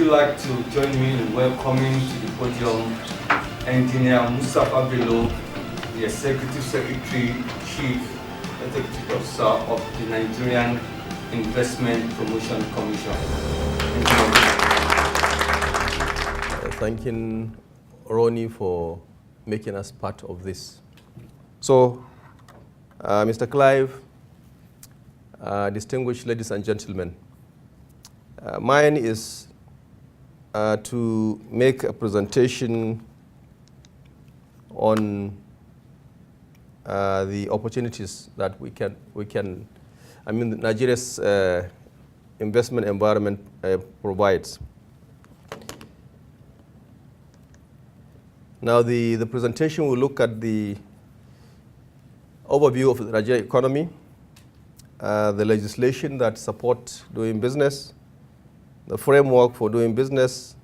you like to join me in welcoming to the podium Engineer Mustafa Bello, the Executive Secretary, Chief Executive Officer of the Nigerian Investment Promotion Commission. Thanking Ronnie for making us part of this. So, Mr. Clive, distinguished ladies and gentlemen, mine is to make a presentation on the opportunities that we can Nigeria's investment environment provides. Now, the presentation will look at the overview of the Nigerian economy, the legislation that supports doing business, the framework for doing business,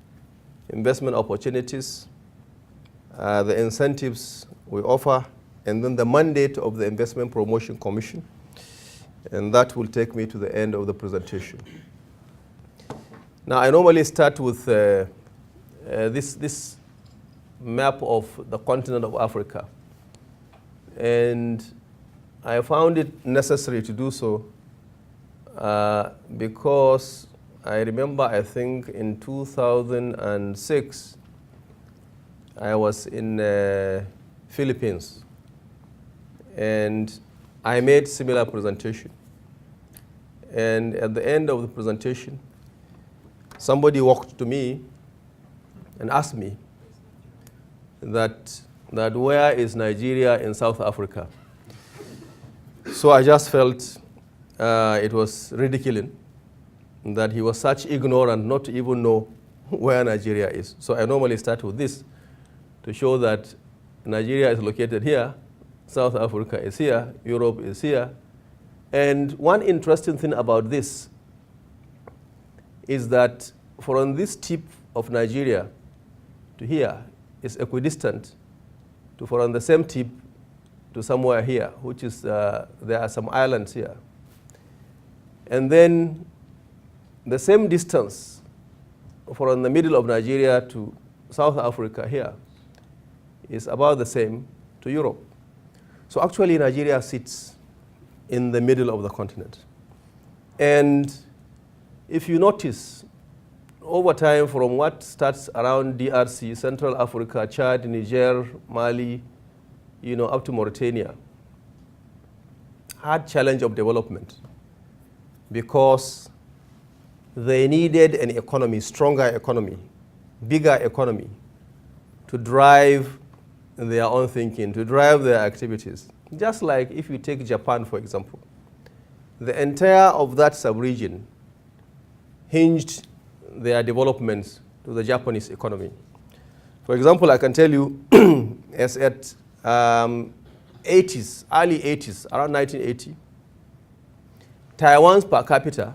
investment opportunities, the incentives we offer, and then the mandate of the Investment Promotion Commission. And that will take me to the end of the presentation. Now, I normally start with this map of the continent of Africa. And I found it necessary to do so because I remember, I think in 2006, I was in Philippines, and I made similar presentation. And at the end of the presentation, somebody walked to me and asked me that where is Nigeria in South Africa? So I just felt it was ridiculous that he was such ignorant not to even know where Nigeria is. So I normally start with this to show that Nigeria is located here, South Africa is here, Europe is here. And one interesting thing about this is that from this tip of Nigeria to here is equidistant to from the same tip to somewhere here, which is, there are some islands here. And then the same distance from the middle of Nigeria to South Africa here is about the same to Europe. So actually Nigeria sits in the middle of the continent. And if you notice, over time, from what starts around DRC, Central Africa, Chad, Niger, Mali, up to Mauritania, had challenge of development because they needed an economy, stronger economy, bigger economy to drive their own thinking, to drive their activities. Just like if you take Japan, for example, the entire of that sub-region hinged their developments to the Japanese economy. For example, I can tell you, as at 80s, early 80s, around 1980, Taiwan's per capita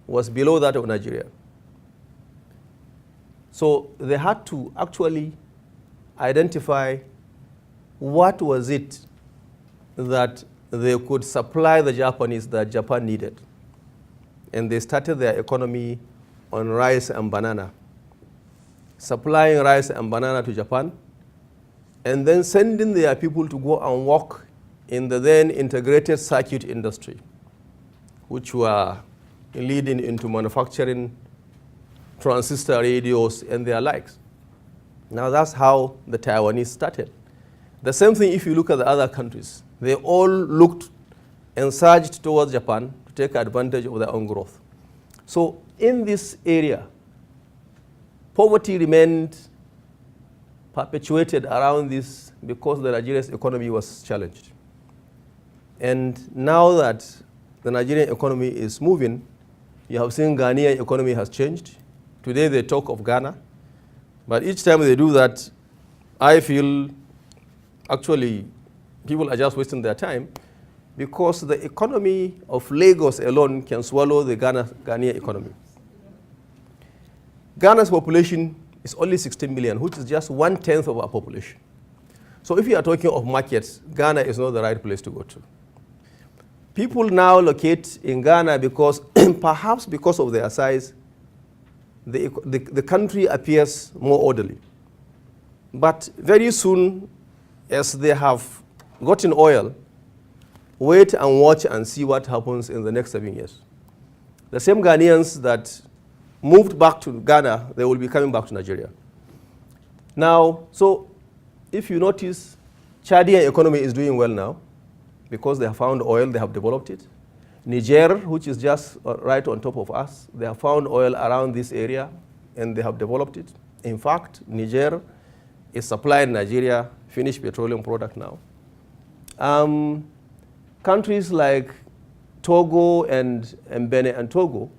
was below that of Nigeria. So they had to actually identify what was it that they could supply the Japanese that Japan needed. And they started their economy on rice and banana, supplying rice and banana to Japan, and then sending their people to go and work in the then integrated circuit industry, which were leading into manufacturing transistor radios and their likes. Now that's how the Taiwanese started. The same thing if you look at the other countries. They all looked and surged towards Japan to take advantage of their own growth. So in this area, poverty remained perpetuated around this because the Nigerian economy was challenged. And now that the Nigerian economy is moving, you have seen Ghanaian economy has changed. Today they talk of Ghana. But each time they do that, I feel actually people are just wasting their time because the economy of Lagos alone can swallow the Ghanaian economy. Ghana's population is only 16 million, which is just 1/10 of our population. So if you are talking of markets, Ghana is not the right place to go to. People now locate in Ghana because perhaps because of their size, the country appears more orderly. But very soon, as they have gotten oil, wait and watch and see what happens in the next 7 years. The same Ghanaians that moved back to Ghana, they will be coming back to Nigeria. Now, so if you notice, Chadian economy is doing well now because they have found oil, they have developed it. Niger, which is just right on top of us, they have found oil around this area and they have developed it. In fact, Niger is supplying Nigeria finished petroleum product now. Countries like Togo and Benin and Togo,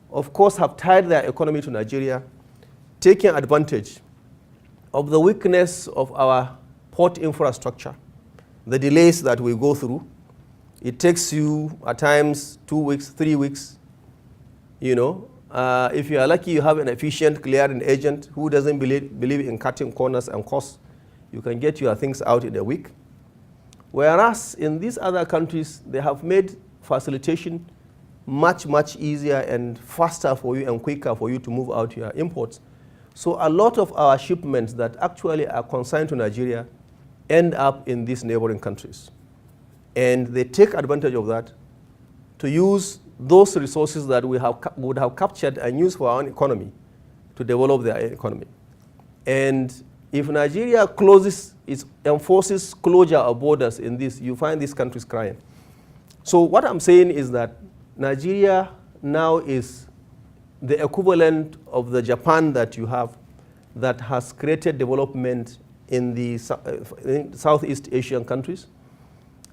of course, have tied their economy to Nigeria, taking advantage of the weakness of our port infrastructure, the delays that we go through. It takes you at times 2 weeks, 3 weeks. You know, if you are lucky, you have an efficient clearing agent who doesn't believe in cutting corners and costs. You can get your things out in a week. Whereas in these other countries, they have made facilitation much, much easier and faster for you and quicker for you to move out your imports. So a lot of our shipments that actually are consigned to Nigeria end up in these neighboring countries. And they take advantage of that to use those resources that we would have captured and used for our own economy to develop their economy. And if Nigeria enforces closure of borders in this, you find these countries crying. So what I'm saying is that Nigeria now is the equivalent of the Japan that you have that has created development in the Southeast Asian countries.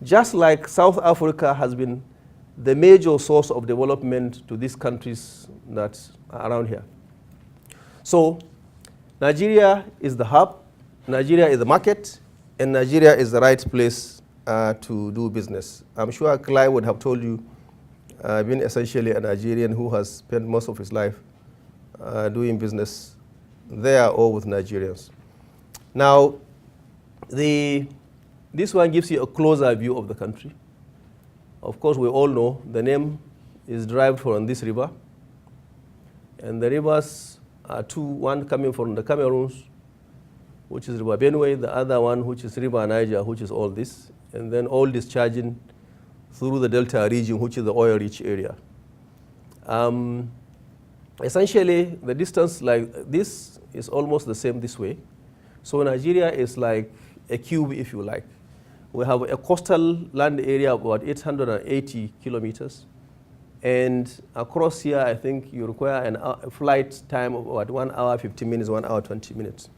Just like South Africa has been the major source of development to these countries that are around here. So Nigeria is the hub, Nigeria is the market, and Nigeria is the right place to do business. I'm sure Clive would have told you, being essentially a Nigerian who has spent most of his life doing business there or with Nigerians. Now, this one gives you a closer view of the country. Of course, we all know the name is derived from this river. And the rivers are two, one coming from the Cameroons, which is River Benue, the other one, which is River Niger, which is all this, and then all discharging through the Delta region, which is the oil-rich area. Essentially, the distance like this is almost the same this way. So Nigeria is like a cube, if you like. We have a coastal land area of about 880 kilometers. And across here, I think you require a flight time of about 1 hour, 15 minutes, 1 hour, 20 minutes.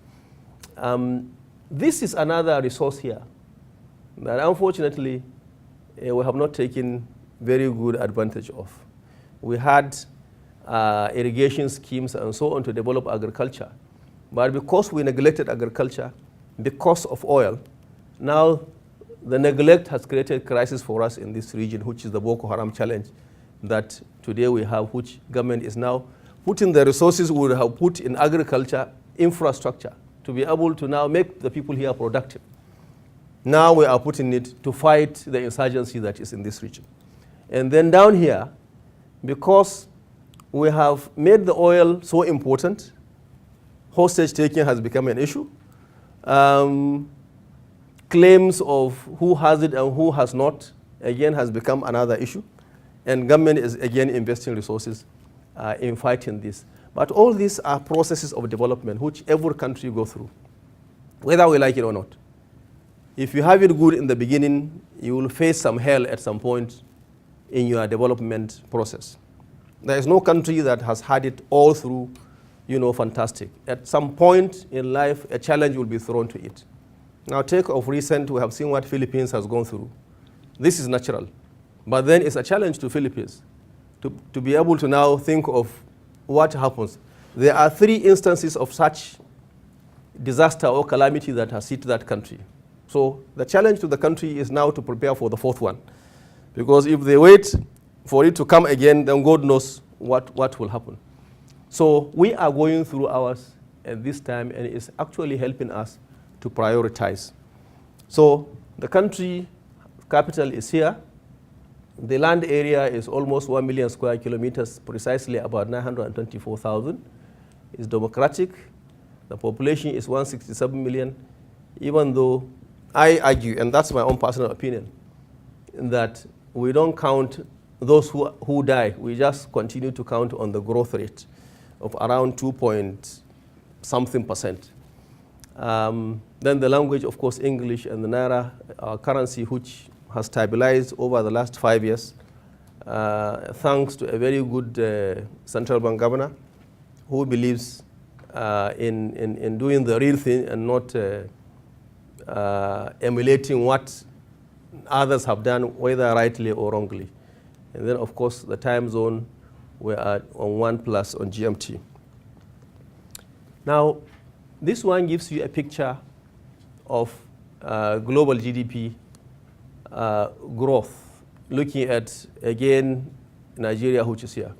This is another resource here that unfortunately we have not taken very good advantage of. We had irrigation schemes and so on to develop agriculture. But because we neglected agriculture, because of oil, now the neglect has created crisis for us in this region, which is the Boko Haram challenge that today we have, which government is now putting the resources we would have put in agriculture infrastructure to be able to now make the people here productive. Now we are putting it to fight the insurgency that is in this region. And then down here, because we have made the oil so important, hostage taking has become an issue. Claims of who has it and who has not, again, has become another issue. And government is again investing resources in fighting this. But all these are processes of development which every country goes through, whether we like it or not. If you have it good in the beginning, you will face some hell at some point in your development process. There is no country that has had it all through, fantastic. At some point in life, a challenge will be thrown to it. Now take of recent, we have seen what Philippines has gone through. This is natural. But then it's a challenge to Philippines to be able to now think of what happens. There are 3 instances of such disaster or calamity that has hit that country. So the challenge to the country is now to prepare for the 4th one. Because if they wait for it to come again, then God knows what will happen. So we are going through ours at this time, and it's actually helping us to prioritize. So the country capital is here. The land area is almost 1 million square kilometers, precisely about 924,000. It's democratic. The population is 167 million, even though I argue, and that's my own personal opinion, that we don't count those who die. We just continue to count on the growth rate of around 2.something%. Then the language, of course, English and the Naira, our currency, which has stabilized over the last 5 years, thanks to a very good central bank governor who believes in doing the real thing and not emulating what others have done, whether rightly or wrongly. And then, of course, the time zone, we are on 1+ on GMT. Now, this one gives you a picture of global GDP growth, looking at, again, Nigeria, which is here.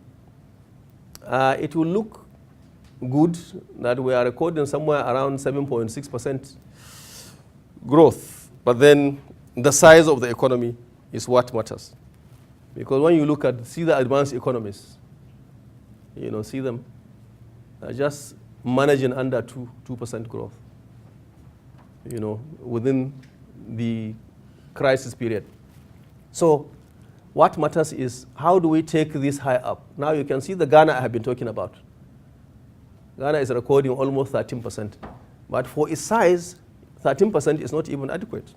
It will look good that we are recording somewhere around 7.6% growth, but then the size of the economy is what matters. Because when you look at, see the advanced economies, see them just managing under 2% growth, within the crisis period. So what matters is how do we take this high up? Now you can see the Ghana I have been talking about. Ghana is recording almost 13%. But for its size, 13% is not even adequate.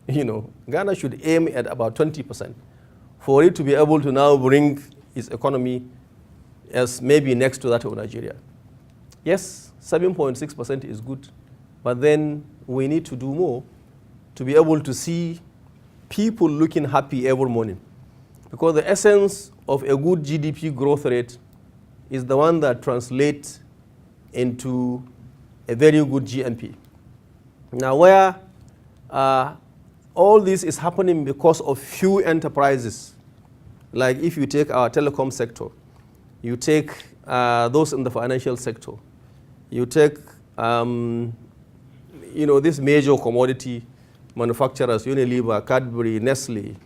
Ghana should aim at about 20% for it to be able to now bring its economy as maybe next to that of Nigeria. Yes, 7.6% is good, but then we need to do more to be able to see people looking happy every morning. Because the essence of a good GDP growth rate is the one that translates into a very good GNP. Now, where all this is happening because of few enterprises, like if you take our telecom sector, you take those in the financial sector, you take this major commodity manufacturers, Unilever, Cadbury, Nestle,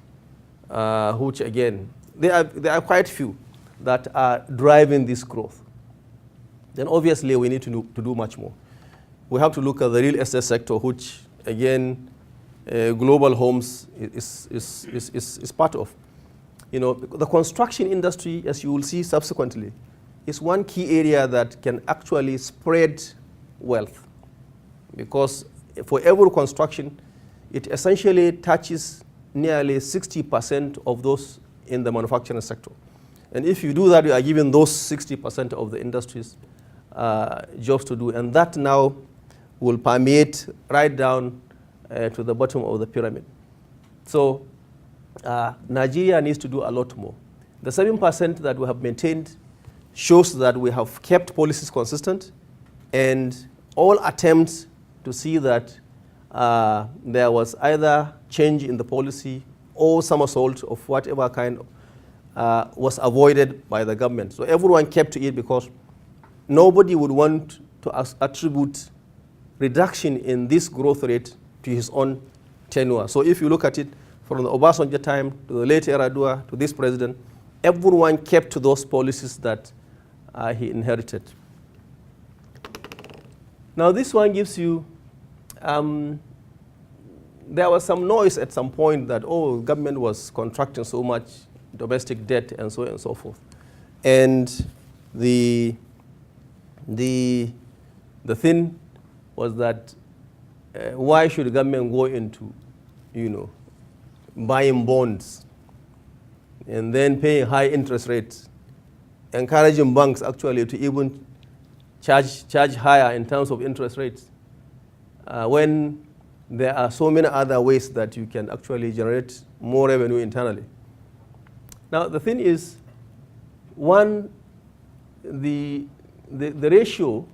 which again, they are quite few that are driving this growth. Then obviously we need to do much more. We have to look at the real estate sector, which again, global homes is part of. The construction industry, as you will see subsequently, is one key area that can actually spread wealth. Because for every construction, it essentially touches nearly 60% of those in the manufacturing sector. And if you do that, you are giving those 60% of the industries jobs to do. And that now will permeate right down to the bottom of the pyramid. So Nigeria needs to do a lot more. The 7% that we have maintained shows that we have kept policies consistent, and all attempts to see that there was either change in the policy or somersault of whatever kind was avoided by the government. So everyone kept to it because nobody would want to attribute reduction in this growth rate to his own tenure. So if you look at it from the Obasanjo time to the late Yar'Adua to this president, everyone kept to those policies that he inherited. Now this one gives you, there was some noise at some point that, government was contracting so much domestic debt and so on and so forth. And the thing was that why should the government go into, buying bonds and then paying high interest rates, encouraging banks actually to even charge higher in terms of interest rates, when there are so many other ways that you can actually generate more revenue internally. Now the thing is, one, the ratio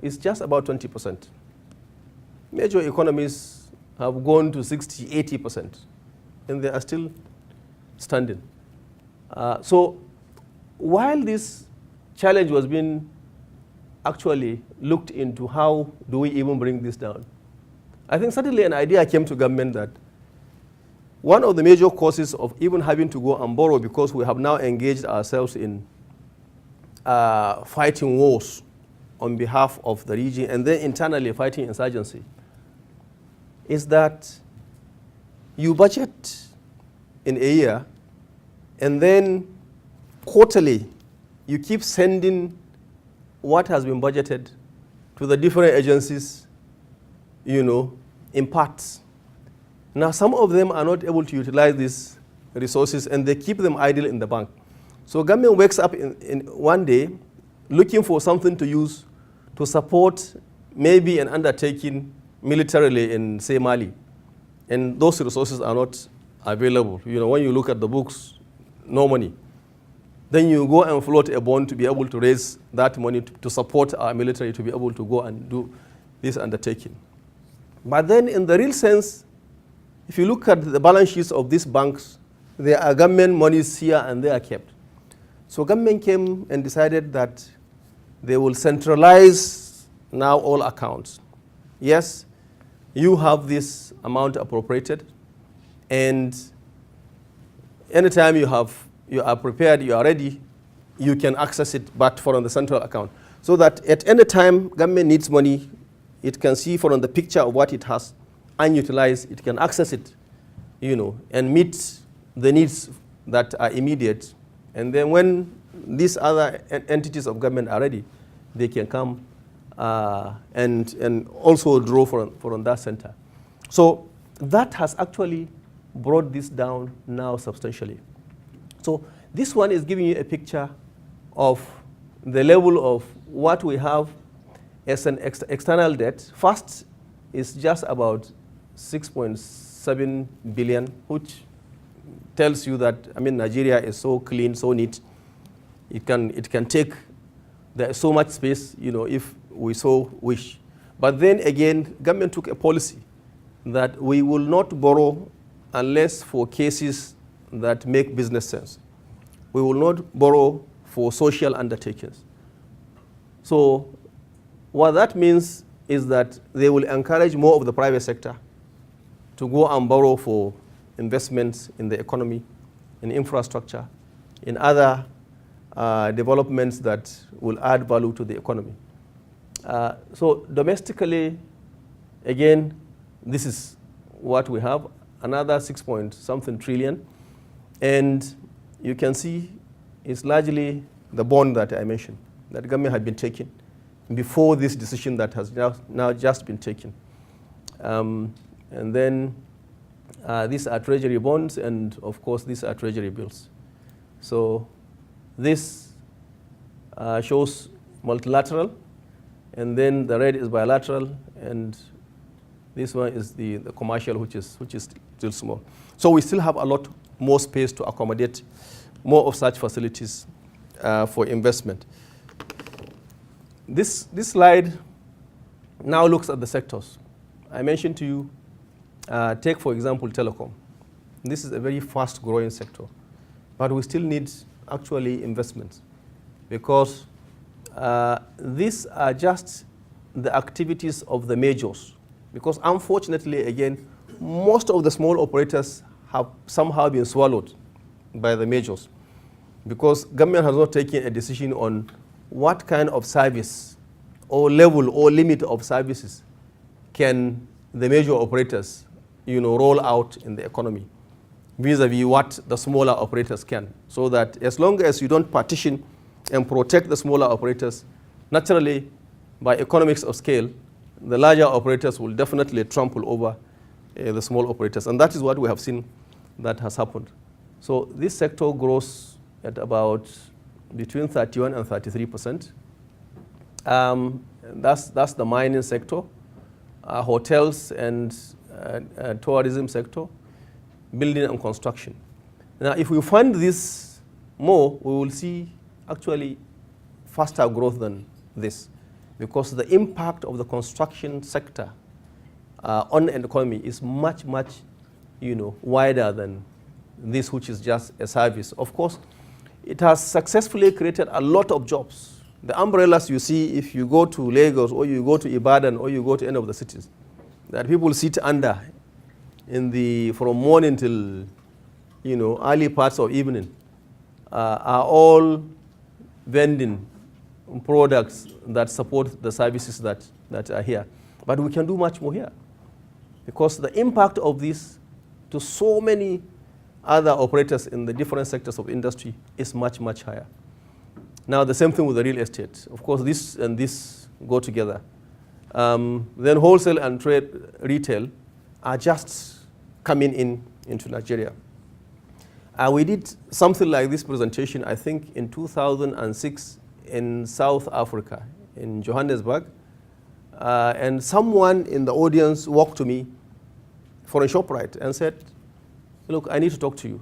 is just about 20%. Major economies have gone to 60, 80%, and they are still standing. So while this challenge was being actually looked into, how do we even bring this down? I think suddenly an idea came to government that one of the major causes of even having to go and borrow, because we have now engaged ourselves in fighting wars on behalf of the region and then internally fighting insurgency, is that you budget in a year and then quarterly you keep sending what has been budgeted to the different agencies, in parts. Now, some of them are not able to utilize these resources and they keep them idle in the bank. So government wakes up in one day looking for something to use to support maybe an undertaking militarily in, say, Mali. And those resources are not available. When you look at the books, no money. Then you go and float a bond to be able to raise that money to support our military to be able to go and do this undertaking. But then in the real sense, if you look at the balance sheets of these banks, there are government monies here and they are kept. So government came and decided that they will centralize now all accounts. Yes, you have this amount appropriated, and anytime you are prepared, you are ready, you can access it, but from the central account. So that at any time government needs money, it can see from the picture of what it has unutilized, it can access it, and meet the needs that are immediate. And then when these other entities of government are ready, they can come and also draw from that center. So that has actually brought this down now substantially. So this one is giving you a picture of the level of what we have as an external debt. First is just about 6.7 billion, which tells you that, Nigeria is so clean, so neat. It can take, there is so much space, if we so wish. But then again, government took a policy that we will not borrow unless for cases that make business sense. We will not borrow for social undertakings. So what that means is that they will encourage more of the private sector to go and borrow for investments in the economy, in infrastructure, in other developments that will add value to the economy. So domestically, again, this is what we have, another 6-point-something trillion. And you can see it's largely the bond that I mentioned, that the government had been taking before this decision that has now just been taken. And then these are treasury bonds, and of course these are treasury bills. So this shows multilateral, and then the red is bilateral, and this one is the commercial, which is still small. So we still have a lot more space to accommodate more of such facilities for investment. This slide now looks at the sectors. I mentioned to you, take for example telecom. This is a very fast growing sector, but we still need actually investments, because these are just the activities of the majors. Because unfortunately, again, most of the small operators have somehow been swallowed by the majors, because government has not taken a decision on what kind of service or level or limit of services can the major operators roll out in the economy vis-a-vis what the smaller operators can. So that as long as you don't partition and protect the smaller operators, naturally, by economics of scale, the larger operators will definitely trample over the small operators. And that is what we have seen that has happened. So this sector grows at about between 31 and 33%. That's the mining sector, hotels and tourism sector, building and construction. Now, if we fund this more, we will see actually faster growth than this, because the impact of the construction sector on the economy is much, much wider than this, which is just a service. Of course, it has successfully created a lot of jobs. The umbrellas you see if you go to Lagos or you go to Ibadan or you go to any of the cities, that people sit under from morning till early parts of evening are all vending products that support the services that are here. But we can do much more here, because the impact of this to so many other operators in the different sectors of industry is much, much higher. Now, the same thing with the real estate. Of course, this and this go together. Then wholesale and trade retail are just coming into Nigeria. We did something like this presentation, I think, in 2006 in South Africa, in Johannesburg. And someone in the audience walked to me for a ShopRite and said, look, I need to talk to you.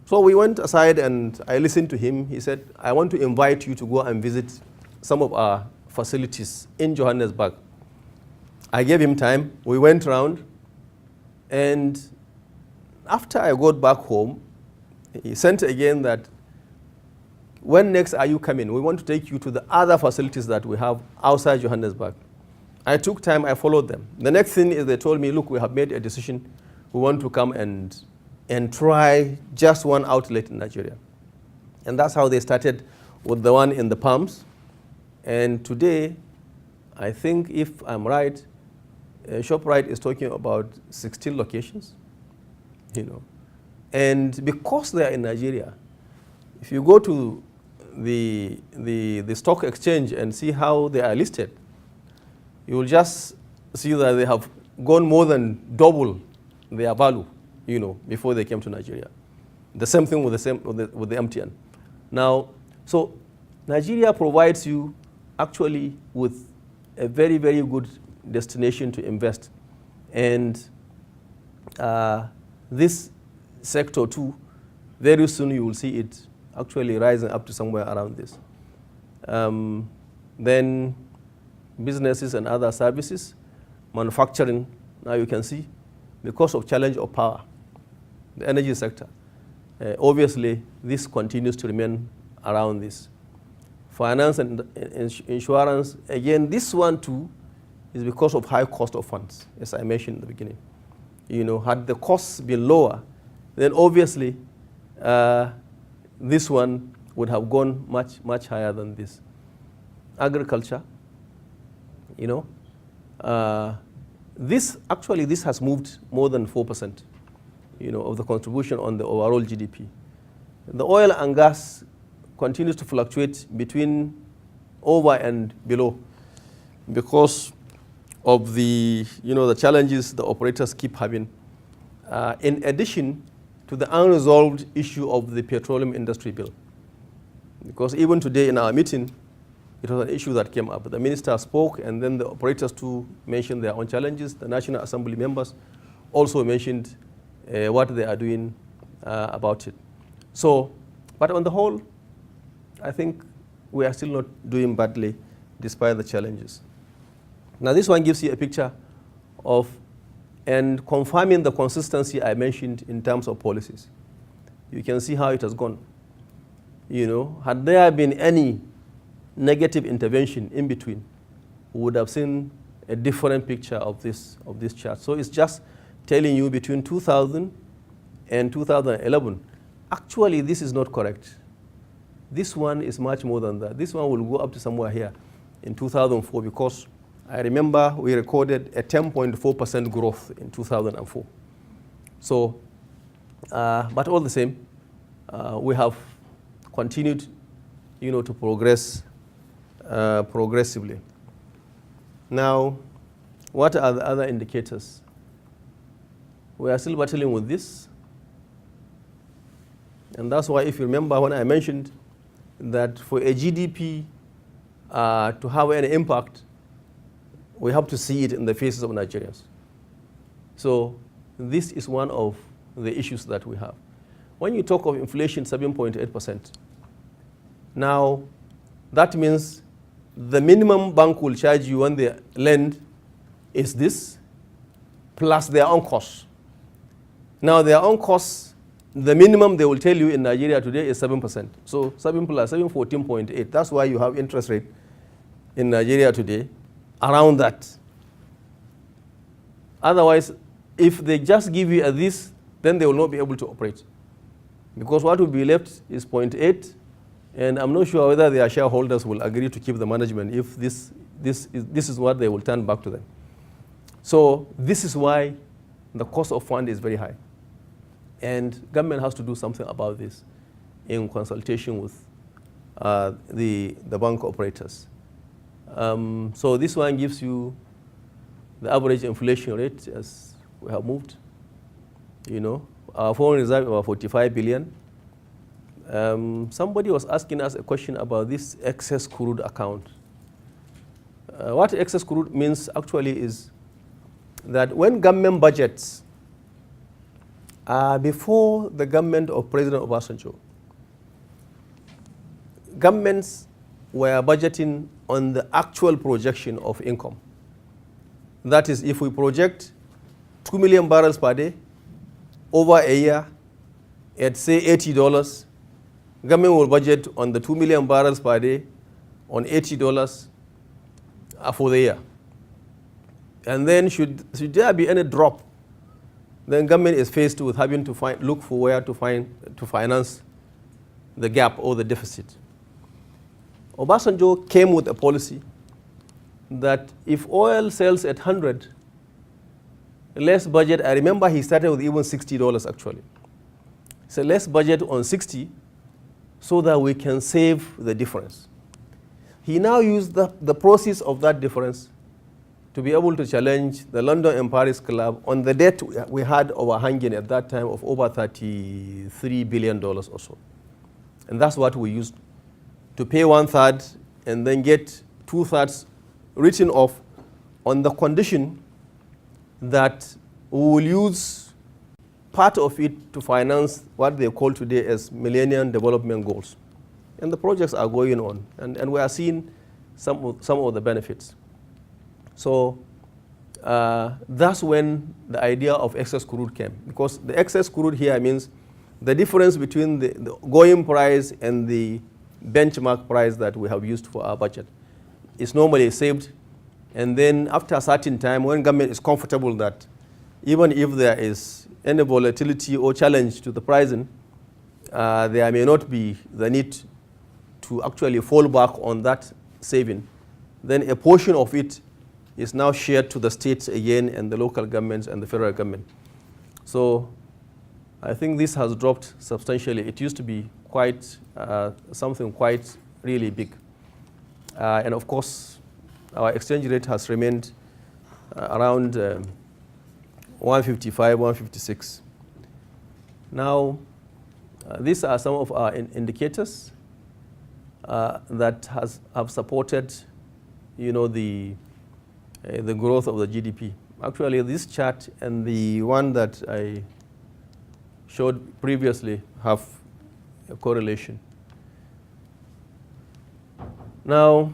So we went aside and I listened to him. He said, I want to invite you to go and visit some of our facilities in Johannesburg. I gave him time. We went around. And after I got back home, he sent again that, when next are you coming? We want to take you to the other facilities that we have outside Johannesburg. I took time, I followed them. The next thing is they told me, look, we have made a decision. We want to come and try just one outlet in Nigeria. And that's how they started with the one in the Palms. And today, I think if I'm right, ShopRite is talking about 16 locations. And because they are in Nigeria, if you go to the stock exchange and see how they are listed, you will just see that they have gone more than double their value, before they came to Nigeria. The same thing with the MTN. Now, so Nigeria provides you actually with a very, very good destination to invest. And this sector too, very soon you will see it actually rising up to somewhere around this. Then businesses and other services, manufacturing, now you can see, because of challenge of power, the energy sector, obviously this continues to remain around this. Finance and insurance, again, this one too is because of high cost of funds, as I mentioned in the beginning. Had the costs been lower, then obviously this one would have gone much, much higher than this. Agriculture, this has moved more than 4%, of the contribution on the overall GDP. The oil and gas continues to fluctuate between over and below because of the challenges the operators keep having. In addition to the unresolved issue of the petroleum industry bill, because even today in our meeting, it was an issue that came up. The minister spoke, and then the operators too mentioned their own challenges. The National Assembly members also mentioned what they are doing about it. So, but on the whole, I think we are still not doing badly despite the challenges. Now this one gives you a picture of and confirming the consistency I mentioned in terms of policies. You can see how it has gone. Had there been any negative intervention in between, we would have seen a different picture of this chart. So it's just telling you between 2000 and 2011, actually this is not correct. This one is much more than that. This one will go up to somewhere here in 2004, because I remember we recorded a 10.4% growth in 2004. So, but all the same, we have continued, to progress progressively. Now, what are the other indicators? We are still battling with this. And that's why, if you remember when I mentioned that for a GDP to have any impact, we have to see it in the faces of Nigerians. So this is one of the issues that we have. When you talk of inflation, 7.8%, now that means the minimum bank will charge you when they lend is this, plus their own costs. Now their own costs, the minimum they will tell you in Nigeria today is 7%. So 7 plus 7, 14.8. That's why you have interest rate in Nigeria today around that. Otherwise, if they just give you this, then they will not be able to operate. Because what will be left is 0.8, and I'm not sure whether their shareholders will agree to keep the management if this is what they will turn back to them. So this is why the cost of fund is very high. And government has to do something about this in consultation with the bank operators. So this one gives you the average inflation rate as we have moved. Our foreign reserve about 45 billion. Somebody was asking us a question about this excess crude account. What excess crude means actually is that when government budgets, before the government of President Obasanjo, governments were budgeting on the actual projection of income. That is, if we project 2 million barrels per day over a year at say $80, government will budget on the 2 million barrels per day on $80 for the year. And then should there be any drop, then government is faced with having to look for where to finance the gap or the deficit. Obasanjo came with a policy that if oil sells at 100, let's budget. I remember he started with even $60 actually. So let's budget on 60 so that we can save the difference. He now used the proceeds of that difference to be able to challenge the London and Paris Club on the debt we had overhanging at that time of over $33 billion or so. And that's what we used to pay 1/3 and then get 2/3 written off on the condition that we will use part of it to finance what they call today as Millennium Development Goals. And the projects are going on, and we are seeing some of the benefits. So that's when the idea of excess crude came, because the excess crude here means the difference between the going price and the benchmark price that we have used for our budget is normally saved. And then after a certain time, when government is comfortable that even if there is any volatility or challenge to the pricing, there may not be the need to actually fall back on that saving, then a portion of it is now shared to the states again and the local governments and the federal government. So I think this has dropped substantially. It used to be quite something quite really big. And of course, our exchange rate has remained around 155, 156. Now, these are some of our indicators that have supported, the growth of the GDP. Actually, this chart and the one that I showed previously have a correlation. Now,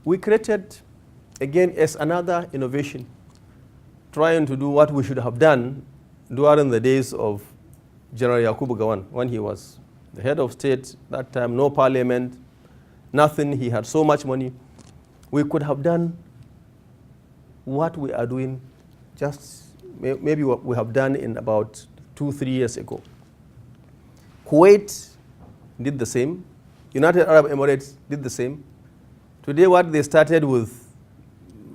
we created, again, as another innovation, trying to do what we should have done during the days of General Yakubu Gowon, when he was the head of state. That time, no parliament, nothing. He had so much money. We could have done what we are doing, just maybe what we have done in about 2-3 years ago. Kuwait did the same. United Arab Emirates did the same. Today, what they started with,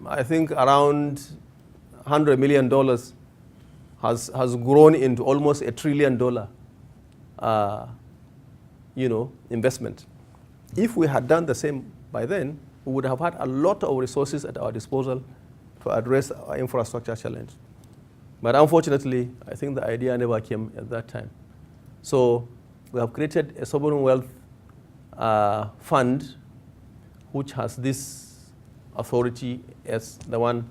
I think around $100 million, has grown into almost $1 trillion, investment. If we had done the same by then, we would have had a lot of resources at our disposal to address our infrastructure challenge. But unfortunately, I think the idea never came at that time. So we have created a sovereign wealth fund, which has this authority as the one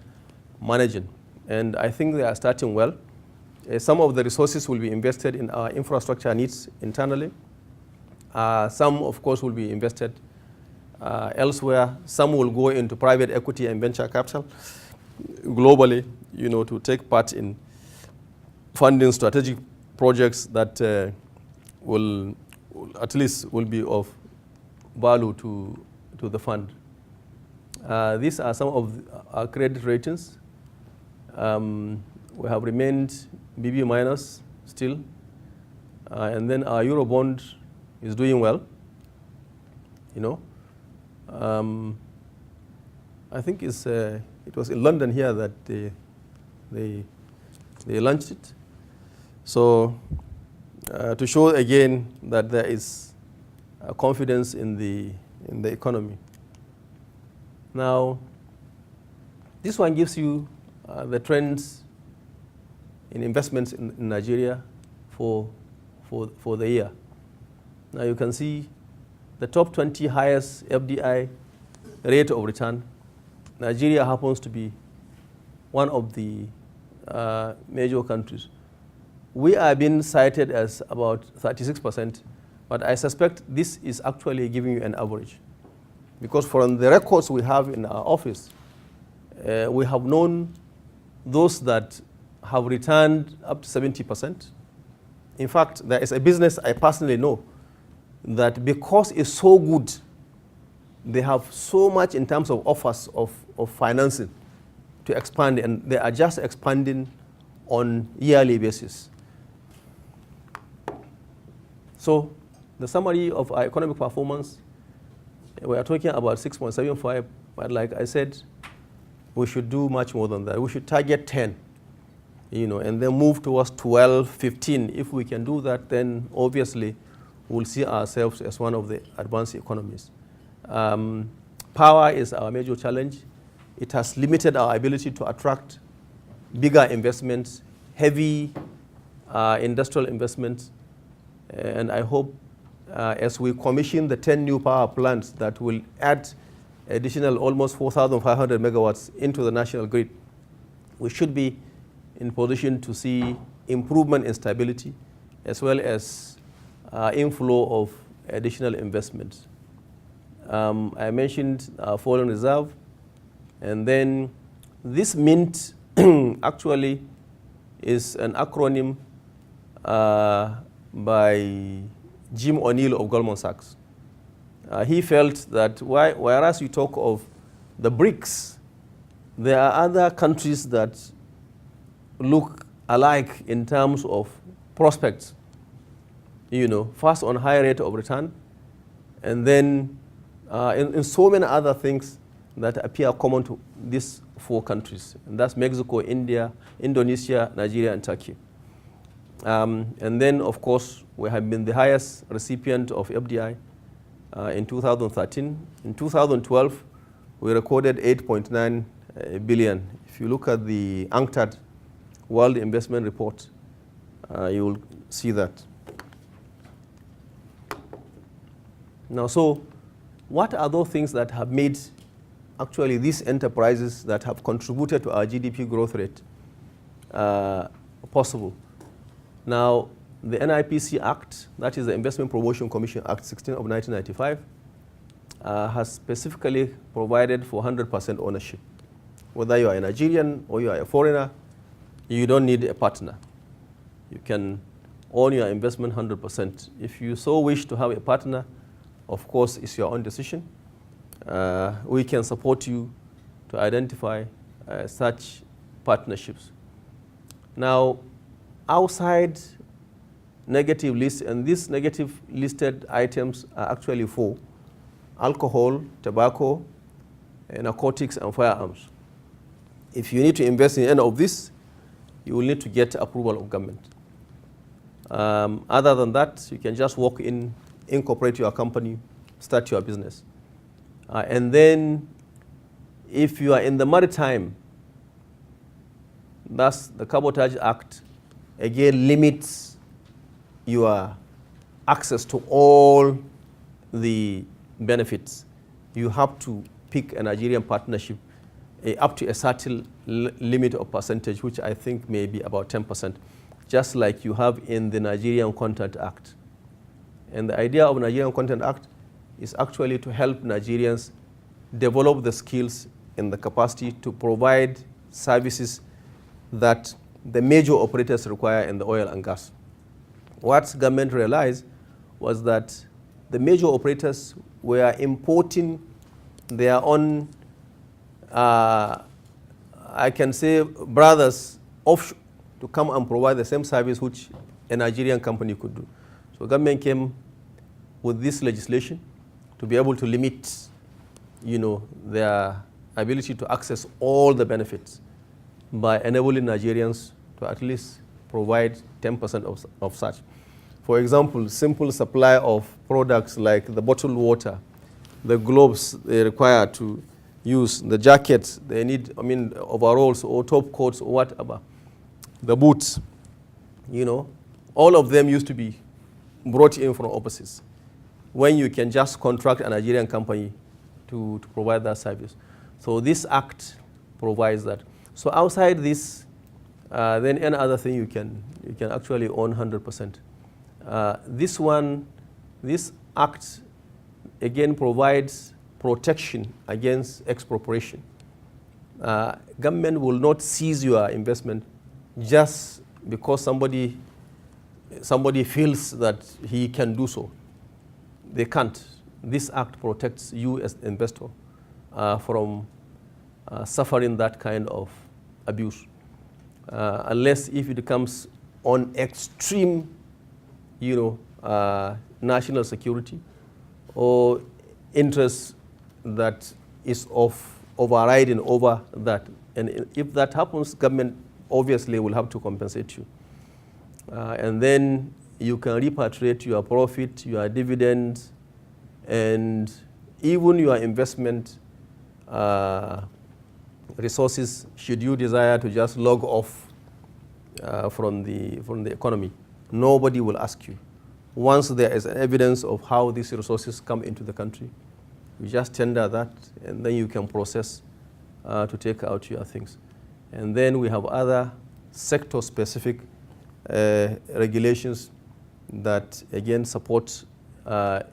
managing. And I think they are starting well. Some of the resources will be invested in our infrastructure needs internally. Some, of course, will be invested elsewhere. Some will go into private equity and venture capital globally, to take part in funding strategic projects that will at least will be of value to the fund. These are some of our credit ratings. we have remained BB minus still. And then our Eurobond is doing well. I think it was in London here that they launched it. So to show again that there is confidence in the economy. Now, this one gives you the trends in investments in Nigeria for the year. Now you can see the top 20 highest FDI rate of return. Nigeria happens to be one of the major countries. We are being cited as about 36%, but I suspect this is actually giving you an average. Because from the records we have in our office, we have known those that have returned up to 70%. In fact, there is a business I personally know that because it's so good, they have so much in terms of offers of financing to expand, and they are just expanding on yearly basis. So the summary of our economic performance, we are talking about 6.75, but like I said, we should do much more than that. We should target 10, and then move towards 12, 15. If we can do that, then obviously we'll see ourselves as one of the advanced economies. Power is our major challenge. It has limited our ability to attract bigger investments, heavy industrial investments, and I hope as we commission the 10 new power plants that will add additional almost 4,500 megawatts into the national grid, we should be in position to see improvement in stability as well as inflow of additional investments. I mentioned foreign reserve, and then this MINT actually is an acronym by Jim O'Neill of Goldman Sachs. He felt that whereas you talk of the BRICS, there are other countries that look alike in terms of prospects. First on high rate of return, and then in so many other things that appear common to these four countries, and that's Mexico, India, Indonesia, Nigeria, and Turkey. And then, of course, we have been the highest recipient of FDI in 2013. In 2012, we recorded 8.9 billion. If you look at the UNCTAD World Investment Report, you will see that. Now, so what are those things that have made actually these enterprises that have contributed to our GDP growth rate possible? Now, the NIPC Act, that is the Investment Promotion Commission Act 16 of 1995, has specifically provided for 100% ownership. Whether you are a Nigerian or you are a foreigner, you don't need a partner. You can own your investment 100%. If you so wish to have a partner, of course, it's your own decision. We can support you to identify such partnerships. Now, outside negative lists, and these negative listed items are actually four: alcohol, tobacco, narcotics, and firearms. If you need to invest in any of this, you will need to get approval of government. Other than that, you can just walk in, incorporate your company, start your business. And then if you are in the maritime, that's the Cabotage Act, again limits your access to all the benefits. You have to pick a Nigerian partnership up to a certain limit of percentage, which I think may be about 10%, just like you have in the Nigerian Content Act. And the idea of Nigerian Content Act is actually to help Nigerians develop the skills and the capacity to provide services that the major operators require in the oil and gas. What government realized was that the major operators were importing their own, I can say, brothers to come and provide the same service which a Nigerian company could do. So government came with this legislation to be able to limit, their ability to access all the benefits by enabling Nigerians to at least provide 10% of such. For example, simple supply of products like the bottled water, the gloves they require to use, the jackets they need, overalls or top coats or whatever, the boots, all of them used to be brought in from overseas, when you can just contract a Nigerian company to provide that service. So this act provides that. So outside this, then any other thing you can actually own 100%. This act again provides protection against expropriation. Government will not seize your investment just because somebody feels that he can do so. They can't. This act protects you as an investor from suffering that kind of abuse, unless if it comes on extreme, national security or interest that is overriding over that. And if that happens, government obviously will have to compensate you. And then you can repatriate your profit, your dividends, and even your investment resources, should you desire to just log off from the economy. Nobody will ask you. Once there is evidence of how these resources come into the country, you just tender that, and then you can process to take out your things. And then we have other sector-specific regulations that again support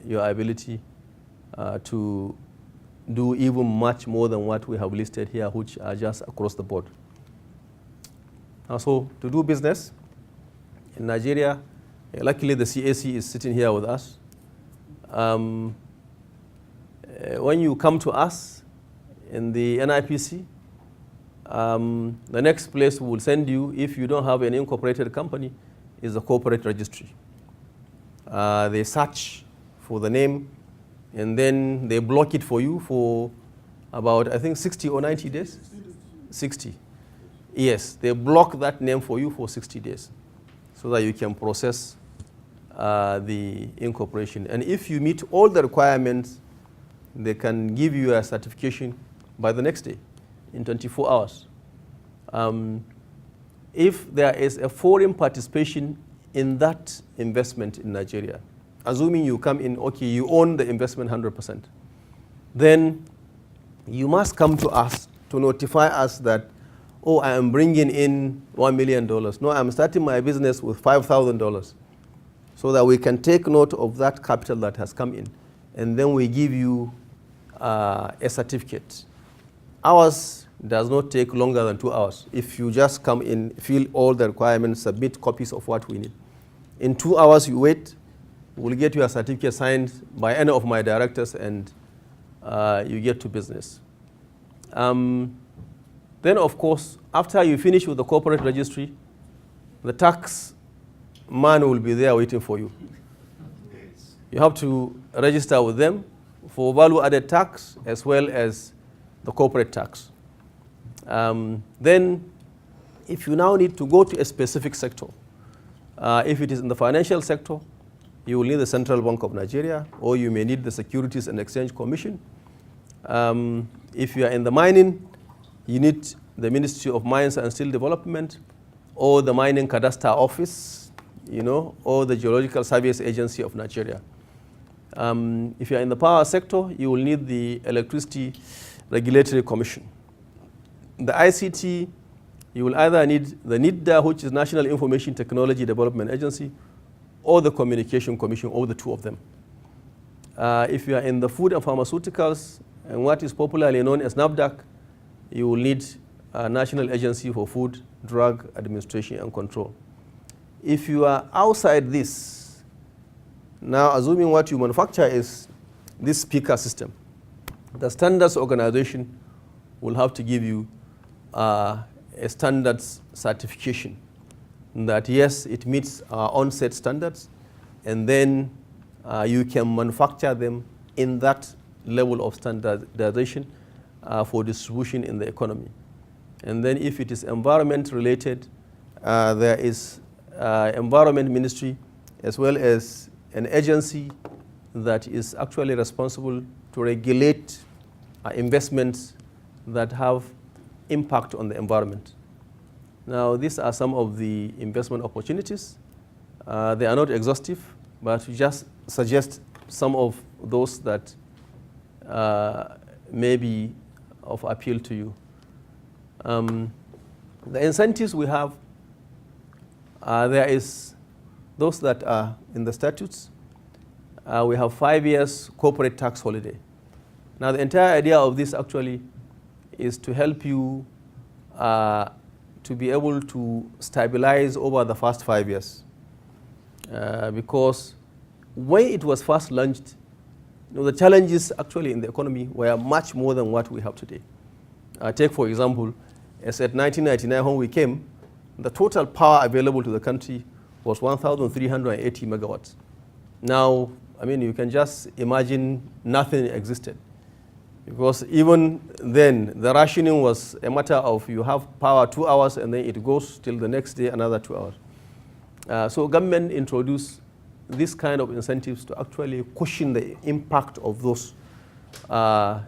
your ability to do even much more than what we have listed here, which are just across the board. So to do business in Nigeria, luckily the CAC is sitting here with us. When you come to us in the NIPC, the next place we will send you, if you don't have an incorporated company, is the corporate registry. They search for the name, and then they block it for you for about, I think, 60 or 90 days? 60. Yes, they block that name for you for 60 days so that you can process the incorporation. And if you meet all the requirements, they can give you a certification by the next day, in 24 hours. If there is a foreign participation in that investment in Nigeria, assuming you come in, okay, you own the investment 100%, then you must come to us to notify us that, oh, I am bringing in $1 million. No, I'm starting my business with $5,000, so that we can take note of that capital that has come in, and then we give you a certificate. Ours does not take longer than 2 hours. If you just come in, fill all the requirements, submit copies of what we need. In 2 hours you wait, we'll get your certificate signed by any of my directors, and you get to business. Then, of course, after you finish with the corporate registry, the tax man will be there waiting for you. You have to register with them for value-added tax as well as the corporate tax. Then, if you now need to go to a specific sector, if it is in the financial sector, you will need the Central Bank of Nigeria, or you may need the Securities and Exchange Commission. If you are in the mining, you need the Ministry of Mines and Steel Development, or the Mining Cadastre Office, or the Geological Service Agency of Nigeria. If you are in the power sector, you will need the Electricity Regulatory Commission. The ICT, you will either need the NIDDA, which is National Information Technology Development Agency, or the Communication Commission, or the two of them. If you are in the food and pharmaceuticals, and what is popularly known as NAFDAC, you will need a National Agency for Food, Drug Administration and Control. If you are outside this, now assuming what you manufacture is this speaker system, the standards organization will have to give you a standards certification that yes, it meets our own set standards, and then you can manufacture them in that level of standardization for distribution in the economy. And then if it is environment related, there is Environment Ministry as well as an agency that is actually responsible to regulate investments that have impact on the environment. Now, these are some of the investment opportunities. They are not exhaustive, but we just suggest some of those that may be of appeal to you. The incentives we have, there is those that are in the statutes. We have 5 years corporate tax holiday. Now, the entire idea of this actually is to help you to be able to stabilize over the first 5 years. Because when it was first launched, the challenges actually in the economy were much more than what we have today. Take, for example, as at 1999 when we came, the total power available to the country was 1,380 megawatts. Now, I mean, you can just imagine nothing existed. Because even then, the rationing was a matter of you have power 2 hours and then it goes till the next day another 2 hours. So government introduced this kind of incentives to actually cushion the impact of those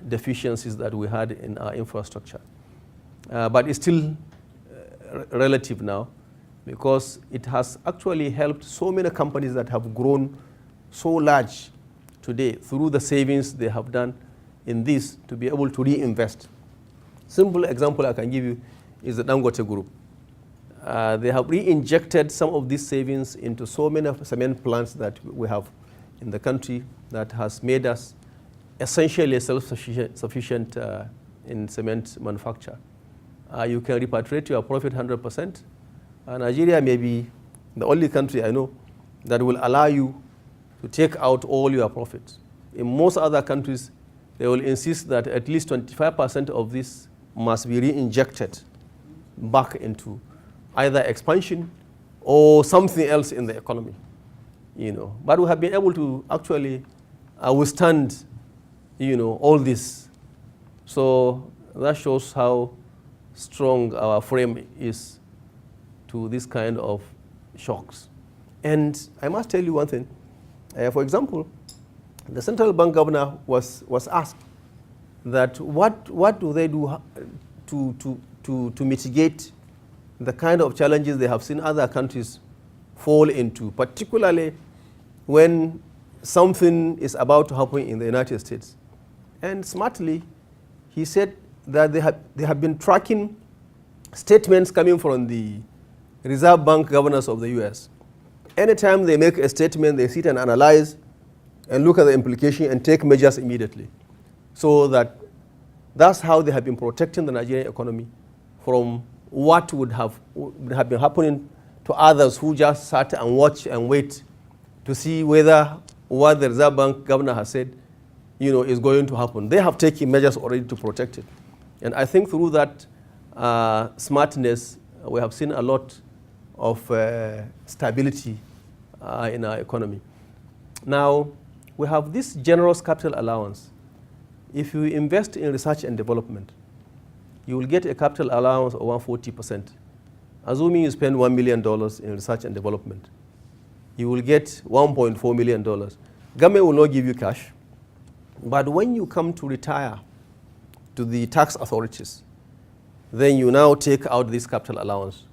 deficiencies that we had in our infrastructure. But it's still relative now, because it has actually helped so many companies that have grown so large today through the savings they have done in this to be able to reinvest. Simple example I can give you is the Dangote Group. They have re-injected some of these savings into so many cement plants that we have in the country that has made us essentially self-sufficient in cement manufacture. You can repatriate your profit 100%. Nigeria may be the only country I know that will allow you to take out all your profits. In most other countries, they will insist that at least 25% of this must be re-injected back into either expansion or something else in the economy. But we have been able to actually withstand, all this. So that shows how strong our frame is to this kind of shocks. And I must tell you one thing. For example, the central bank governor was asked that what do they do to mitigate the kind of challenges they have seen other countries fall into, particularly when something is about to happen in the United States. And smartly, he said that they have been tracking statements coming from the Reserve Bank governors of the US. Anytime they make a statement, they sit and analyze and look at the implication and take measures immediately. So that's how they have been protecting the Nigerian economy from what would have been happening to others who just sat and watch and wait to see whether what the Reserve Bank governor has said, is going to happen. They have taken measures already to protect it. And I think through that smartness, we have seen a lot of stability in our economy. Now, we have this generous capital allowance. If you invest in research and development, you will get a capital allowance of 140%. Assuming you spend $1 million in research and development, you will get $1.4 million. Government will not give you cash, but when you come to retire to the tax authorities, then you now take out this capital allowance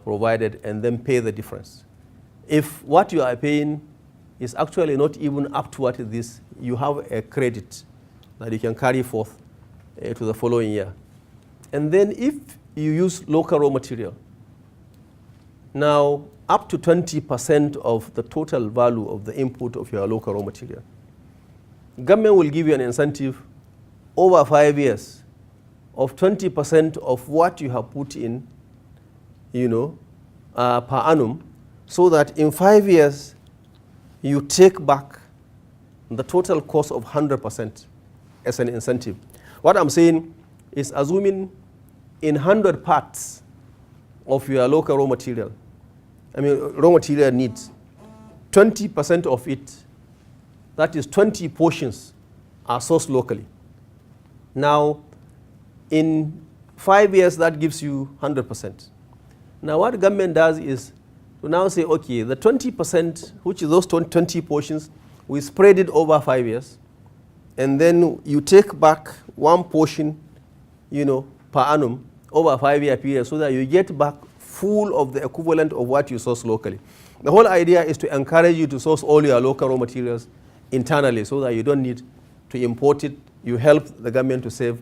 provided and then pay the difference. If what you are paying is actually not even up to what it is, you have a credit that you can carry forth to the following year. And then if you use local raw material, now up to 20% of the total value of the input of your local raw material, government will give you an incentive over 5 years of 20% of what you have put in, per annum, so that in 5 years, you take back the total cost of 100% as an incentive. What I'm saying is, assuming in 100 parts of your local raw material, raw material needs, 20% of it, that is 20 portions, are sourced locally. Now, in 5 years, that gives you 100%. Now, what the government does is to now say, okay, the 20%, which is those 20 portions, we spread it over 5 years, and then you take back one portion, per annum over a 5-year period, so that you get back full of the equivalent of what you source locally. The whole idea is to encourage you to source all your local raw materials internally, so that you don't need to import it. You help the government to save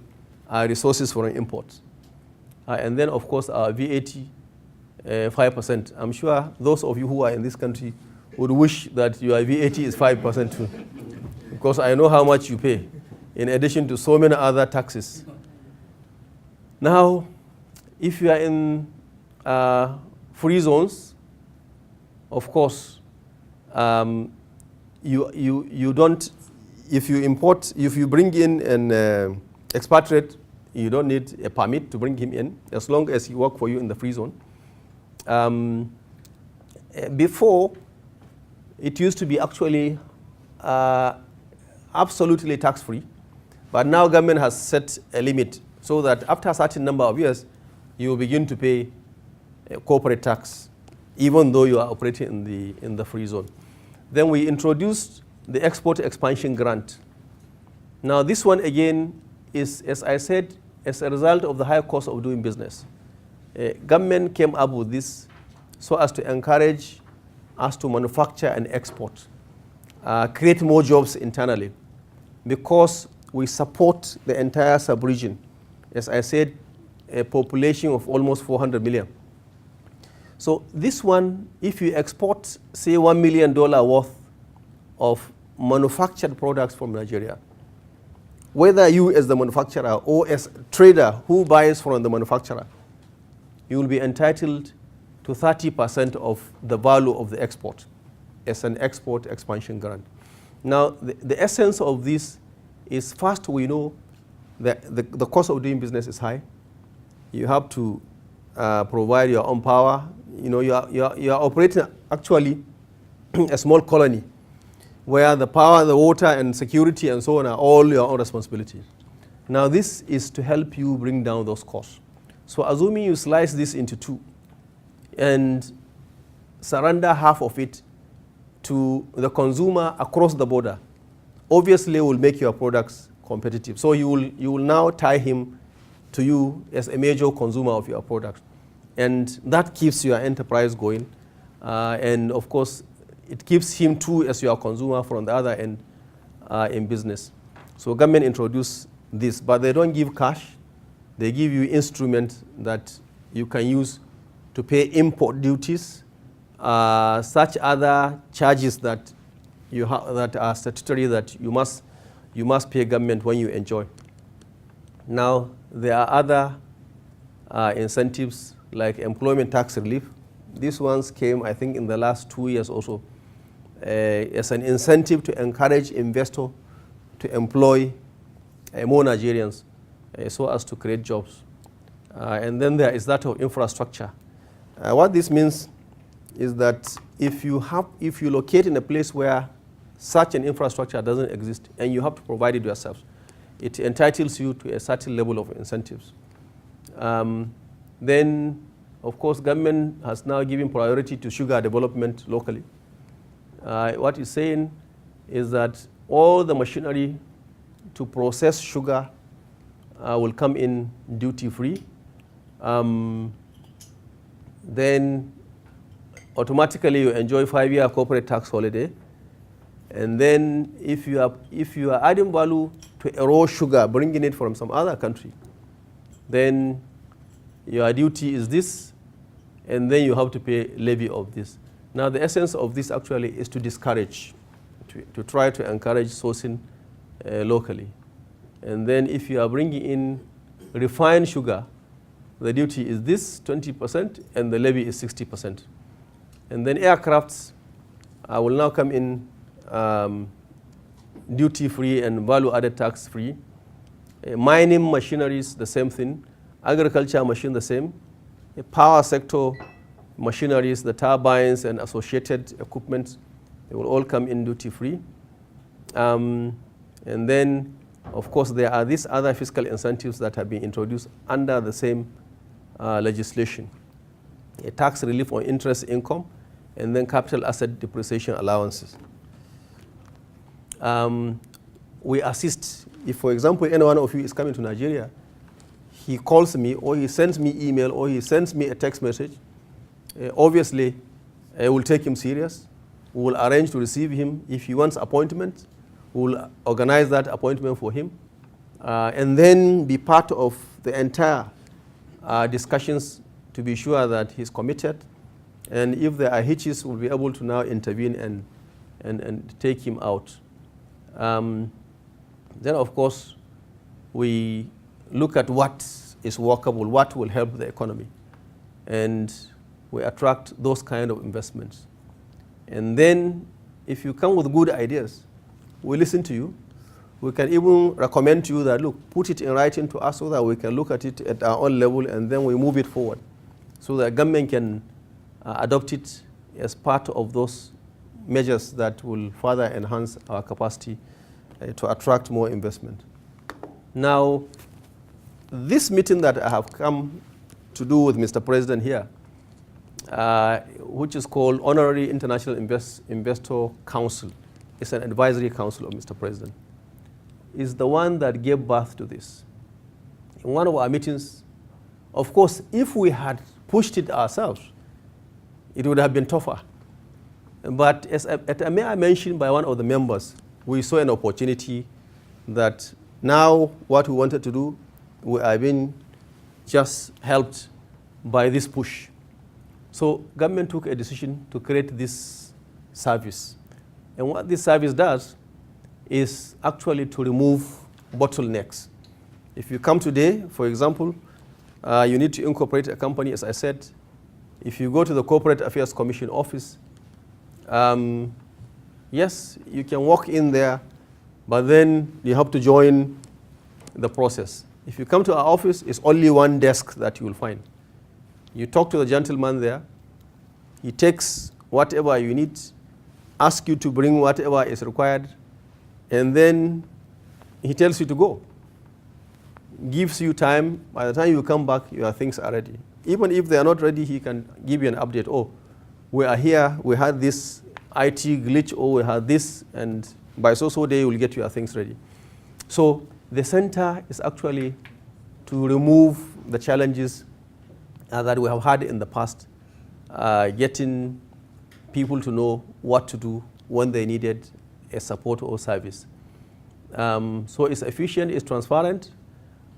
resources for imports. And then, of course, our VAT, 5%. I'm sure those of you who are in this country would wish that your VAT is 5% too, because I know how much you pay, in addition to so many other taxes. Now, if you are in free zones, of course, you don't. If you bring in an expatriate, you don't need a permit to bring him in, as long as he works for you in the free zone. Before, it used to be actually absolutely tax-free, but now government has set a limit so that after a certain number of years, you will begin to pay corporate tax, even though you are operating in the free zone. Then we introduced the Export Expansion Grant. Now this one again is, as I said, as a result of the high cost of doing business. Government came up with this so as to encourage us to manufacture and export, create more jobs internally, because we support the entire sub-region. As I said, a population of almost 400 million. So this one, if you export, say, $1 million worth of manufactured products from Nigeria, whether you as the manufacturer or as a trader who buys from the manufacturer, you will be entitled to 30% of the value of the export as an export expansion grant. Now, the essence of this is, first, we know that the cost of doing business is high. You have to provide your own power. You are operating actually a small colony where the power, the water, and security and so on are all your own responsibility. Now, this is to help you bring down those costs. So assuming you slice this into two and surrender half of it to the consumer across the border, obviously will make your products competitive. So you will now tie him to you as a major consumer of your products. And that keeps your enterprise going. And of course, it keeps him too as your consumer from the other end in business. So government introduced this, but they don't give cash. They give you instruments that you can use to pay import duties, such other charges that that are statutory that you must pay government when you enjoy. Now, there are other incentives like employment tax relief. These ones came, I think, in the last 2 years or so, as an incentive to encourage investors to employ more Nigerians so as to create jobs. And then there is that of infrastructure. What this means is that if you locate in a place where such an infrastructure doesn't exist and you have to provide it yourself, it entitles you to a certain level of incentives. Then, of course, government has now given priority to sugar development locally. What it's saying is that all the machinery to process sugar will come in duty-free. Then automatically you enjoy 5-year corporate tax holiday. And then if you are adding value to a raw sugar, bringing it from some other country, then your duty is this, and then you have to pay levy of this. Now, the essence of this actually is to discourage, to try to encourage sourcing locally. And then if you are bringing in refined sugar, the duty is this 20% and the levy is 60%. And then aircrafts will now come in duty-free and value-added tax-free. Mining machineries, the same thing. Agriculture machine, the same. The power sector, machineries, the turbines and associated equipment, they will all come in duty-free. And then, of course, there are these other fiscal incentives that have been introduced under the same legislation. A tax relief on interest income, and then capital asset depreciation allowances. We assist. If, for example, any one of you is coming to Nigeria, he calls me, or he sends me email, or he sends me a text message, obviously, I will take him serious. We will arrange to receive him. If he wants appointment, we will organize that appointment for him, and then be part of the entire discussions to be sure that he's committed. And if there are hitches, we'll be able to now intervene and take him out. Then, of course, we look at what is workable, what will help the economy, and we attract those kind of investments. And then, if you come with good ideas, we listen to you. We can even recommend to you that, look, put it in writing to us so that we can look at it at our own level, and then we move it forward so that government can adopt it as part of those measures that will further enhance our capacity to attract more investment. Now, this meeting that I have come to do with Mr. President here, which is called Honorary International Investor Council, it's an advisory council of Mr. President, is the one that gave birth to this. In one of our meetings, of course, if we had pushed it ourselves, it would have been tougher. But as I mentioned by one of the members, we saw an opportunity that now what we wanted to do, we have been just helped by this push. So government took a decision to create this service. And what this service does is actually to remove bottlenecks. If you come today, for example, you need to incorporate a company, as I said. If you go to the Corporate Affairs Commission office, yes, you can walk in there, but then you have to join the process. If you come to our office, it's only one desk that you will find. You talk to the gentleman there. He takes whatever you need, asks you to bring whatever is required, and then he tells you to go. Gives you time. By the time you come back, your things are ready. Even if they are not ready, he can give you an update. Oh, we are here, we had this IT glitch, or we had this, and by so day you will get your things ready. So the center is actually to remove the challenges that we have had in the past, getting people to know what to do when they needed a support or service. So it's efficient, it's transparent,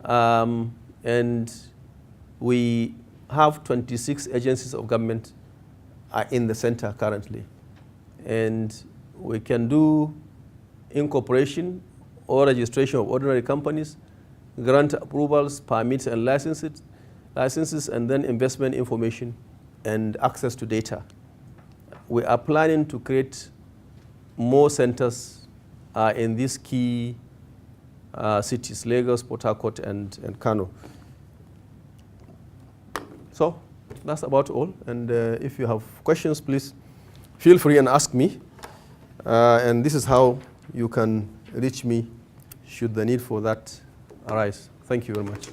and we have 26 agencies of government in the center currently. And we can do incorporation or registration of ordinary companies, grant approvals, permits and licenses, and then investment information and access to data. We are planning to create more centers in these key cities, Lagos, Port Harcourt, and Kano. So that's about all. And if you have questions, please feel free and ask me. And this is how you can reach me should the need for that arise. Thank you very much.